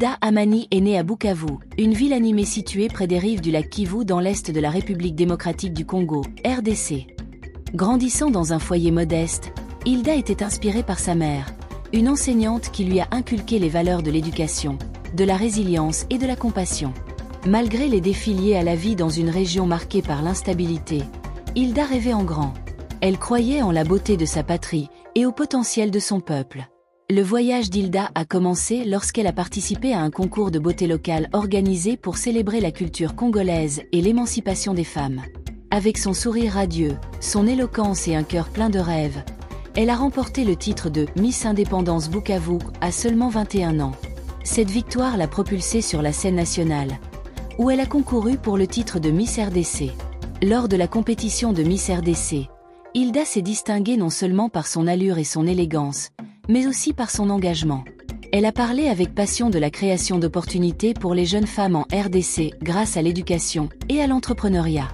Hilda Amani est née à Bukavu, une ville animée située près des rives du lac Kivu dans l'est de la République démocratique du Congo, RDC. Grandissant dans un foyer modeste, Hilda était inspirée par sa mère, une enseignante qui lui a inculqué les valeurs de l'éducation, de la résilience et de la compassion. Malgré les défis liés à la vie dans une région marquée par l'instabilité, Hilda rêvait en grand. Elle croyait en la beauté de sa patrie et au potentiel de son peuple. Le voyage d'Hilda a commencé lorsqu'elle a participé à un concours de beauté locale organisé pour célébrer la culture congolaise et l'émancipation des femmes. Avec son sourire radieux, son éloquence et un cœur plein de rêves, elle a remporté le titre de Miss Indépendance Bukavu à seulement 21 ans. Cette victoire l'a propulsée sur la scène nationale, où elle a concouru pour le titre de Miss RDC. Lors de la compétition de Miss RDC, Hilda s'est distinguée non seulement par son allure et son élégance, mais aussi par son engagement. Elle a parlé avec passion de la création d'opportunités pour les jeunes femmes en RDC grâce à l'éducation et à l'entrepreneuriat.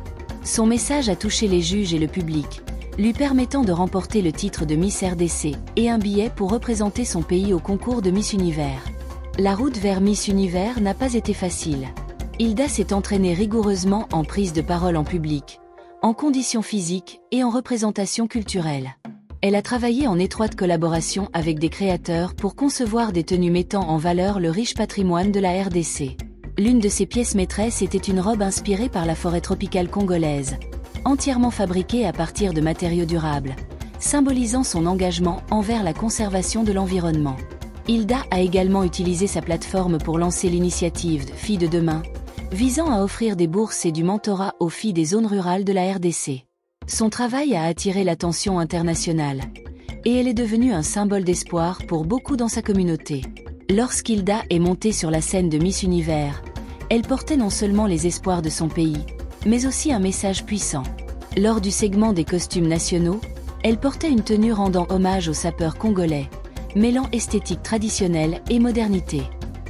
Son message a touché les juges et le public, lui permettant de remporter le titre de Miss RDC et un billet pour représenter son pays au concours de Miss Univers. La route vers Miss Univers n'a pas été facile. Hilda s'est entraînée rigoureusement en prise de parole en public, en conditions physiques et en représentation culturelle. Elle a travaillé en étroite collaboration avec des créateurs pour concevoir des tenues mettant en valeur le riche patrimoine de la RDC. L'une de ses pièces maîtresses était une robe inspirée par la forêt tropicale congolaise, entièrement fabriquée à partir de matériaux durables, symbolisant son engagement envers la conservation de l'environnement. Hilda a également utilisé sa plateforme pour lancer l'initiative Filles de demain, visant à offrir des bourses et du mentorat aux filles des zones rurales de la RDC. Son travail a attiré l'attention internationale, et elle est devenue un symbole d'espoir pour beaucoup dans sa communauté. Lorsqu'Hilda est montée sur la scène de Miss Univers, elle portait non seulement les espoirs de son pays, mais aussi un message puissant. Lors du segment des costumes nationaux, elle portait une tenue rendant hommage aux sapeurs congolais, mêlant esthétique traditionnelle et modernité.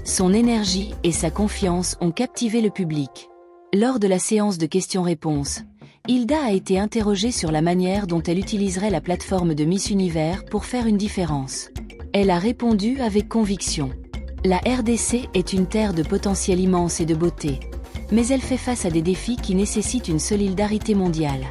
Son énergie et sa confiance ont captivé le public. Lors de la séance de questions-réponses, Hilda a été interrogée sur la manière dont elle utiliserait la plateforme de Miss Univers pour faire une différence. Elle a répondu avec conviction. La RDC est une terre de potentiel immense et de beauté, mais elle fait face à des défis qui nécessitent une solidarité mondiale.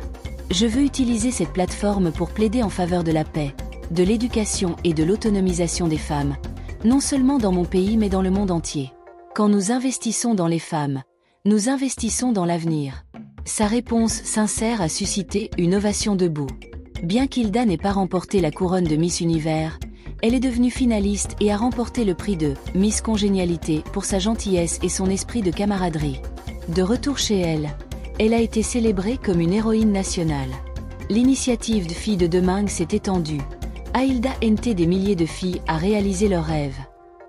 Je veux utiliser cette plateforme pour plaider en faveur de la paix, de l'éducation et de l'autonomisation des femmes, non seulement dans mon pays mais dans le monde entier. Quand nous investissons dans les femmes, nous investissons dans l'avenir. Sa réponse sincère a suscité une ovation debout. Bien qu'Hilda n'ait pas remporté la couronne de Miss Univers, elle est devenue finaliste et a remporté le prix de Miss Congénialité pour sa gentillesse et son esprit de camaraderie. De retour chez elle, elle a été célébrée comme une héroïne nationale. L'initiative de Filles de demain s'est étendue. À Hilda Nt des milliers de filles à réaliser leurs rêves.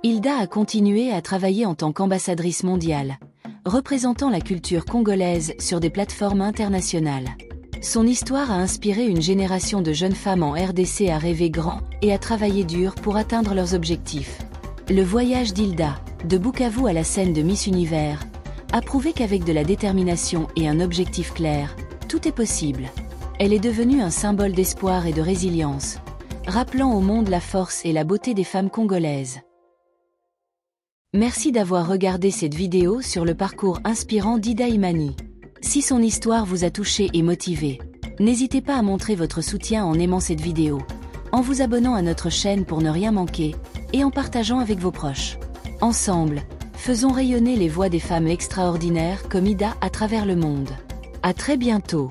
Hilda a continué à travailler en tant qu'ambassadrice mondiale, représentant la culture congolaise sur des plateformes internationales. Son histoire a inspiré une génération de jeunes femmes en RDC à rêver grand et à travailler dur pour atteindre leurs objectifs. Le voyage d'Hilda, de Bukavu à la scène de Miss Univers, a prouvé qu'avec de la détermination et un objectif clair, tout est possible. Elle est devenue un symbole d'espoir et de résilience, rappelant au monde la force et la beauté des femmes congolaises. Merci d'avoir regardé cette vidéo sur le parcours inspirant d'Hilda Amani. Si son histoire vous a touché et motivé, n'hésitez pas à montrer votre soutien en aimant cette vidéo, en vous abonnant à notre chaîne pour ne rien manquer, et en partageant avec vos proches. Ensemble, faisons rayonner les voix des femmes extraordinaires comme Hilda à travers le monde. À très bientôt.